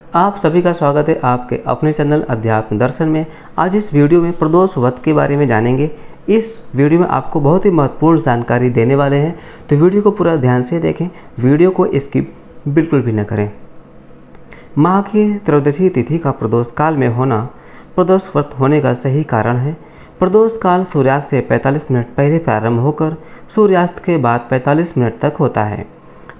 आप सभी का स्वागत है आपके अपने चैनल अध्यात्म दर्शन में। आज इस वीडियो में प्रदोष व्रत के बारे में जानेंगे। इस वीडियो में आपको बहुत ही महत्वपूर्ण जानकारी देने वाले हैं, तो वीडियो को पूरा ध्यान से देखें, वीडियो को स्किप बिल्कुल भी न करें। माह की त्रयोदशी तिथि का प्रदोष काल में होना प्रदोष व्रत होने का सही कारण है। प्रदोष काल सूर्यास्त से 45 मिनट पहले प्रारंभ होकर सूर्यास्त के बाद 45 मिनट तक होता है।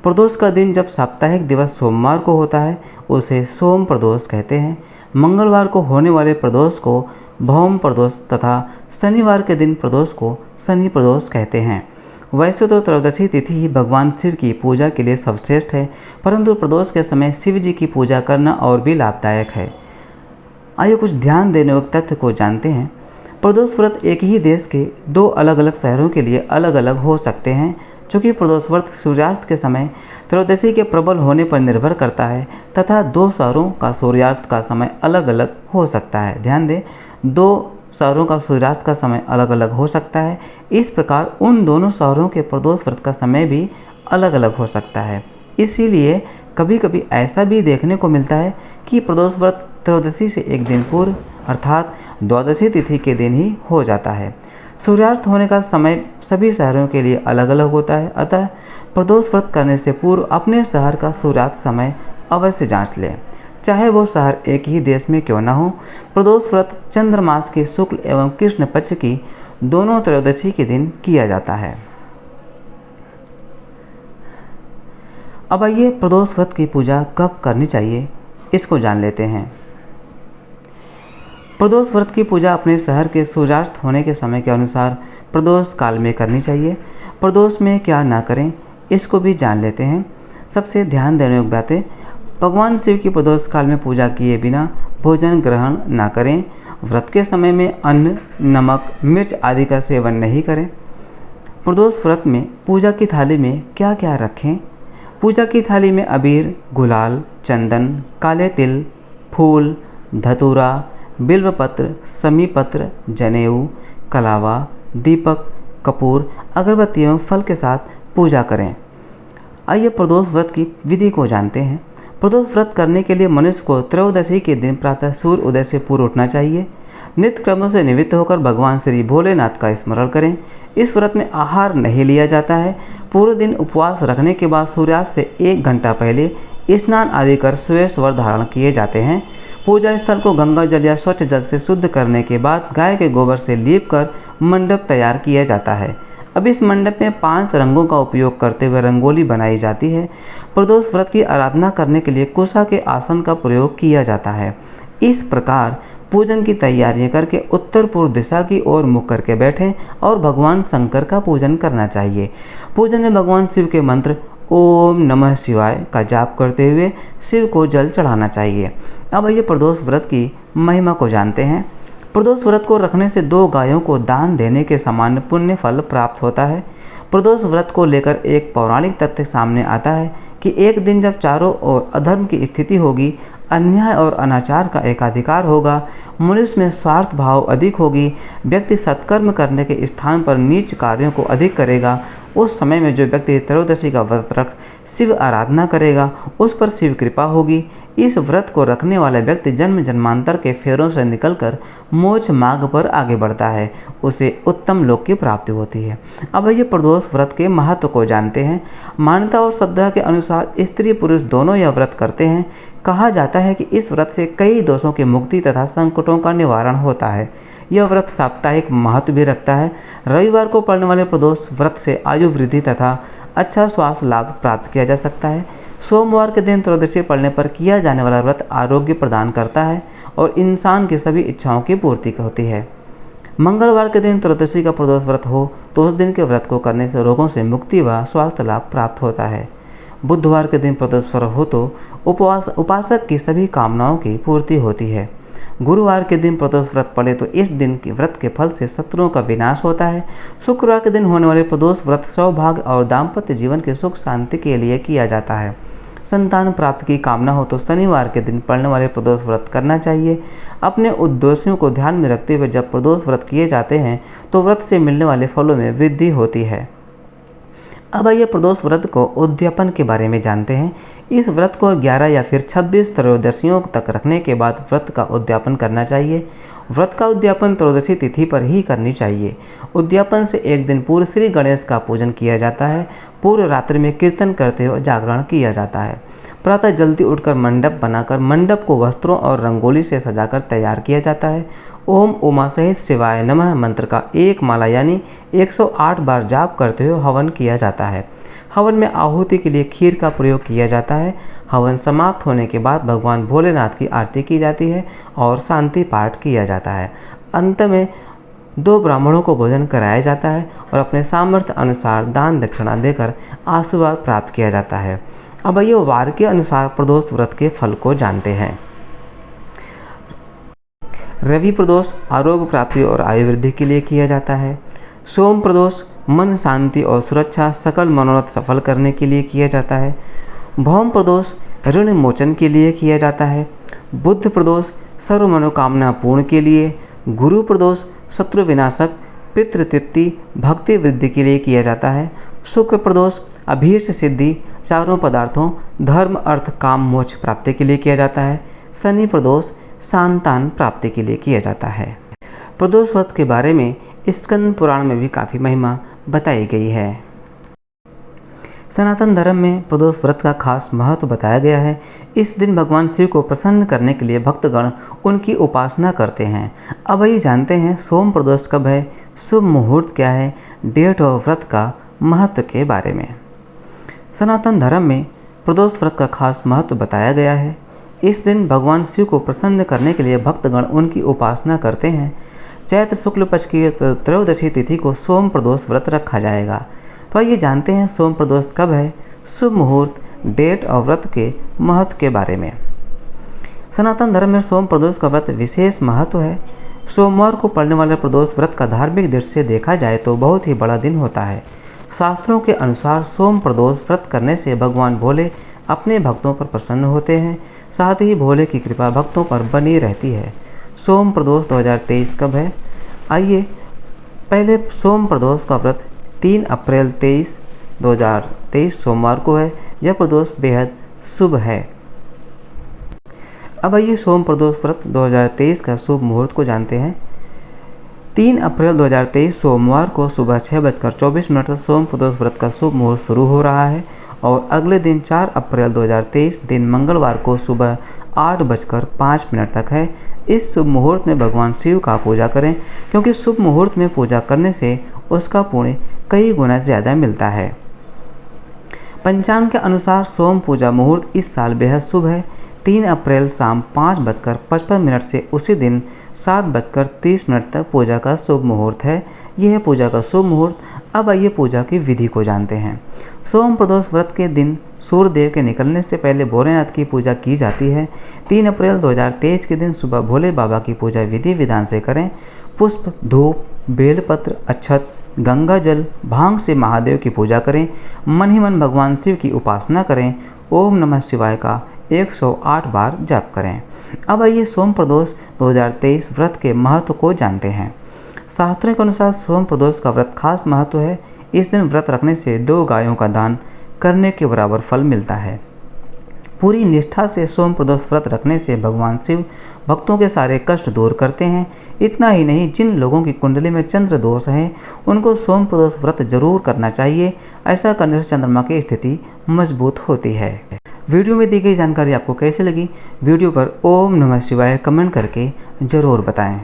प्रदोष का दिन जब साप्ताहिक दिवस सोमवार को होता है उसे सोम प्रदोष कहते हैं। मंगलवार को होने वाले प्रदोष को भौम प्रदोष तथा शनिवार के दिन प्रदोष को शनि प्रदोष कहते हैं। वैसे तो त्रयोदशी तिथि ही भगवान शिव की पूजा के लिए सर्वश्रेष्ठ है, परंतु प्रदोष के समय शिव जी की पूजा करना और भी लाभदायक है। आइए कुछ ध्यान देने योग्य तथ्य को जानते हैं। प्रदोष व्रत एक ही देश के दो अलग अलग शहरों के लिए अलग अलग हो सकते हैं। चूँकि प्रदोष व्रत सूर्यास्त के समय त्रयोदशी के प्रबल होने पर निर्भर करता है तथा दो शहरों का सूर्यास्त का समय अलग अलग हो सकता है। ध्यान दें, दो शहरों का सूर्यास्त का समय अलग अलग हो सकता है। इस प्रकार उन दोनों शहरों के प्रदोष व्रत का समय भी अलग अलग हो सकता है। इसीलिए कभी कभी ऐसा भी देखने को मिलता है कि प्रदोष व्रत त्रयोदशी से एक दिन पूर्व अर्थात द्वादशी तिथि के दिन ही हो जाता है। सूर्यास्त होने का समय सभी शहरों के लिए अलग अलग होता है, अतः प्रदोष व्रत करने से पूर्व अपने शहर का सूर्यास्त समय अवश्य जांच लें, चाहे वो शहर एक ही देश में क्यों न हो। प्रदोष व्रत चंद्रमास के शुक्ल एवं कृष्ण पक्ष की दोनों त्रयोदशी के दिन किया जाता है। अब आइए प्रदोष व्रत की पूजा कब करनी चाहिए इसको जान लेते हैं। प्रदोष व्रत की पूजा अपने शहर के सूर्यास्त होने के समय के अनुसार प्रदोष काल में करनी चाहिए। प्रदोष में क्या ना करें इसको भी जान लेते हैं। सबसे ध्यान देने योग्य बातें, भगवान शिव की प्रदोष काल में पूजा किए बिना भोजन ग्रहण ना करें। व्रत के समय में अन्न, नमक, मिर्च आदि का सेवन नहीं करें। प्रदोष व्रत में पूजा की थाली में क्या क्या रखें। पूजा की थाली में अबीर, गुलाल, चंदन, काले तिल, फूल, धतूरा, बिल्वपत्र, समीपत्र, जनेऊ, कलावा, दीपक, कपूर, अगरबत्ती एवं फल के साथ पूजा करें। आइए प्रदोष व्रत की विधि को जानते हैं। प्रदोष व्रत करने के लिए मनुष्य को त्रयोदशी के दिन प्रातः सूर्य उदय से पूर्व उठना चाहिए। नित्य कर्मों से निवृत्त होकर भगवान श्री भोलेनाथ का स्मरण करें। इस व्रत में आहार नहीं लिया जाता है। पूरे दिन उपवास रखने के बाद सूर्यास्त से 1 घंटा पहले स्नान आदि कर श्वेत वस्त्र धारण किए जाते हैं। पूजा स्थल को गंगा जल या स्वच्छ जल से शुद्ध करने के बाद गाय के गोबर से लीप कर मंडप तैयार किया जाता है। अब इस मंडप में 5 रंगों का उपयोग करते हुए रंगोली बनाई जाती है। प्रदोष व्रत की आराधना करने के लिए कुशा के आसन का प्रयोग किया जाता है। इस प्रकार पूजन की तैयारियां करके उत्तर पूर्व दिशा की ओर मुख करके बैठें और भगवान शंकर का पूजन करना चाहिए। पूजन में भगवान शिव के मंत्र ओम नमः शिवाय का जाप करते हुए शिव को जल चढ़ाना चाहिए। अब आइए प्रदोष व्रत की महिमा को जानते हैं। प्रदोष व्रत को रखने से 2 गायों को दान देने के समान पुण्य फल प्राप्त होता है। प्रदोष व्रत को लेकर एक पौराणिक तथ्य सामने आता है कि एक दिन जब चारों ओर अधर्म की स्थिति होगी, अन्याय और अनाचार का एकाधिकार होगा, मनुष्य में स्वार्थ भाव अधिक होगी, व्यक्ति सत्कर्म करने के स्थान पर नीच कार्यों को अधिक करेगा, उस समय में जो व्यक्ति त्रयोदशी का व्रत रख शिव आराधना करेगा उस पर शिव कृपा होगी। इस व्रत को रखने वाला व्यक्ति जन्म जन्मांतर के फेरों से निकलकर मोक्ष मार्ग पर आगे बढ़ता है, उसे उत्तम लोक की प्राप्ति होती है। अब ये प्रदोष व्रत के महत्व को जानते हैं। मान्यता और श्रद्धा के अनुसार स्त्री पुरुष दोनों यह व्रत करते हैं। कहा जाता है कि इस व्रत से कई दोषों की मुक्ति तथा संकटों का निवारण होता है। यह व्रत साप्ताहिक महत्व भी रखता है। रविवार को पड़ने वाले प्रदोष व्रत से आयु वृद्धि तथा अच्छा स्वास्थ्य लाभ प्राप्त किया जा सकता है। सोमवार के दिन त्रयोदशी पड़ने पर किया जाने वाला व्रत आरोग्य प्रदान करता है और इंसान की सभी इच्छाओं की पूर्ति होती है। मंगलवार के दिन त्रयोदशी का प्रदोष व्रत हो तो उस दिन के व्रत को करने से रोगों से मुक्ति व स्वास्थ्य लाभ प्राप्त होता है। बुधवार के दिन प्रदोष व्रत हो तो उपासक की सभी कामनाओं की पूर्ति होती है। गुरुवार के दिन प्रदोष व्रत पड़े तो इस दिन के व्रत के फल से शत्रुओं का विनाश होता है। शुक्रवार के दिन होने वाले प्रदोष व्रत सौभाग्य और दाम्पत्य जीवन के सुख शांति के लिए किया जाता है। संतान प्राप्ति की कामना हो तो शनिवार के दिन पड़ने वाले प्रदोष व्रत करना चाहिए। अपने उद्देश्यों को ध्यान में रखते हुए जब प्रदोष व्रत किए जाते हैं तो व्रत से मिलने वाले फलों में वृद्धि होती है। अब आइए प्रदोष व्रत को उद्यापन के बारे में जानते हैं। इस व्रत को 11 या फिर 26 त्रयोदशियों तक रखने के बाद व्रत का उद्यापन करना चाहिए। व्रत का उद्यापन त्रयोदशी तिथि पर ही करनी चाहिए। उद्यापन से एक दिन पूर्व श्री गणेश का पूजन किया जाता है। पूर्व रात्रि में कीर्तन करते हुए जागरण किया जाता है। प्रातः जल्दी उठकर मंडप बनाकर मंडप को वस्त्रों और रंगोली से सजाकर तैयार किया जाता है। ओम उमा सहित शिवाय नमः मंत्र का एक माला यानी 108 बार जाप करते हुए हवन किया जाता है। हवन में आहुति के लिए खीर का प्रयोग किया जाता है। हवन समाप्त होने के बाद भगवान भोलेनाथ की आरती की जाती है और शांति पाठ किया जाता है। अंत में 2 ब्राह्मणों को भोजन कराया जाता है और अपने सामर्थ्य अनुसार दान दक्षिणा देकर आशीर्वाद प्राप्त किया जाता है। अब ये वार के अनुसार प्रदोष व्रत के फल को जानते हैं। रवि प्रदोष आरोग्य प्राप्ति और आयु वृद्धि के लिए किया जाता है। सोम प्रदोष मन शांति और सुरक्षा सकल मनोरथ सफल करने के लिए किया जाता है। भौम प्रदोष ऋण मोचन के लिए किया जाता है। बुध प्रदोष सर्व मनोकामना पूर्ण के लिए। गुरु प्रदोष शत्रु विनाशक पितृ तृप्ति भक्ति वृद्धि के लिए किया जाता है। शुक्र प्रदोष अभीष्ट सिद्धि चारों पदार्थों धर्म अर्थ काम मोक्ष प्राप्ति के लिए किया जाता है। शनि प्रदोष संतान प्राप्ति के लिए किया जाता है। प्रदोष व्रत के बारे में स्कंद पुराण में भी काफ़ी महिमा बताई गई है। सनातन धर्म में प्रदोष व्रत का खास महत्व बताया गया है। इस दिन भगवान शिव को प्रसन्न करने के लिए भक्तगण उनकी उपासना करते हैं। अब ये जानते हैं सोम प्रदोष कब है, शुभ मुहूर्त क्या है, डेट और व्रत का महत्व के बारे में। सनातन धर्म में प्रदोष व्रत का खास महत्व बताया गया है। इस दिन भगवान शिव को प्रसन्न करने के लिए भक्तगण उनकी उपासना करते हैं। चैत्र शुक्ल पक्ष की त्रयोदशी तिथि को सोम प्रदोष व्रत रखा जाएगा। तो आइए जानते हैं सोम प्रदोष कब है, शुभ मुहूर्त, डेट और व्रत के महत्व के बारे में। सनातन धर्म में सोम प्रदोष का व्रत विशेष महत्व है। सोमवार को पड़ने वाले प्रदोष व्रत का धार्मिक दृष्टि से देखा जाए तो बहुत ही बड़ा दिन होता है। शास्त्रों के अनुसार सोम प्रदोष व्रत करने से भगवान भोले अपने भक्तों पर प्रसन्न होते हैं। साथ ही भोले की कृपा भक्तों पर बनी रहती है। सोम प्रदोष 2023 कब है? आइए पहले सोम प्रदोष का व्रत 3 अप्रैल 2023 सोमवार को है। यह प्रदोष बेहद शुभ है। अब आइए सोम प्रदोष व्रत 2023 का शुभ मुहूर्त को जानते हैं। 3 अप्रैल 2023 सोमवार को सुबह 6:24 तक सोम प्रदोष व्रत का शुभ मुहूर्त शुरू हो रहा है और अगले दिन 4 अप्रैल 2023 दिन मंगलवार को सुबह 8:05 तक है। इस शुभ मुहूर्त में भगवान शिव का पूजा करें, क्योंकि शुभ मुहूर्त में पूजा करने से उसका पुण्य कई गुना ज़्यादा मिलता है। पंचांग के अनुसार सोम पूजा मुहूर्त इस साल बेहद शुभ है। 3 अप्रैल शाम 5:55 से उसी दिन 7:30 तक पूजा का शुभ मुहूर्त है। यह है पूजा का शुभ मुहूर्त। अब आइए पूजा की विधि को जानते हैं। सोम प्रदोष व्रत के दिन सूर्य देव के निकलने से पहले भोलेनाथ की पूजा की जाती है। 3 अप्रैल 2023 के दिन सुबह भोले बाबा की पूजा विधि विधान से करें। पुष्प, धूप, बेलपत्र, अक्षत, गंगा जल, भांग से महादेव की पूजा करें। मन ही मन भगवान शिव की उपासना करें। ओम नमः शिवाय का 108 बार जाप करें। अब आइए सोम प्रदोष 2023 व्रत के महत्व को जानते हैं। शास्त्रों के अनुसार सोम प्रदोष का व्रत खास महत्व है। इस दिन व्रत रखने से 2 गायों का दान करने के बराबर फल मिलता है। पूरी निष्ठा से सोम प्रदोष व्रत रखने से भगवान शिव भक्तों के सारे कष्ट दूर करते हैं। इतना ही नहीं, जिन लोगों की कुंडली में चंद्र दोष है उनको सोम प्रदोष व्रत जरूर करना चाहिए। ऐसा करने से चंद्रमा की स्थिति मजबूत होती है। वीडियो में दी गई जानकारी आपको कैसी लगी? वीडियो पर ओम नमः शिवाय कमेंट करके ज़रूर बताएं।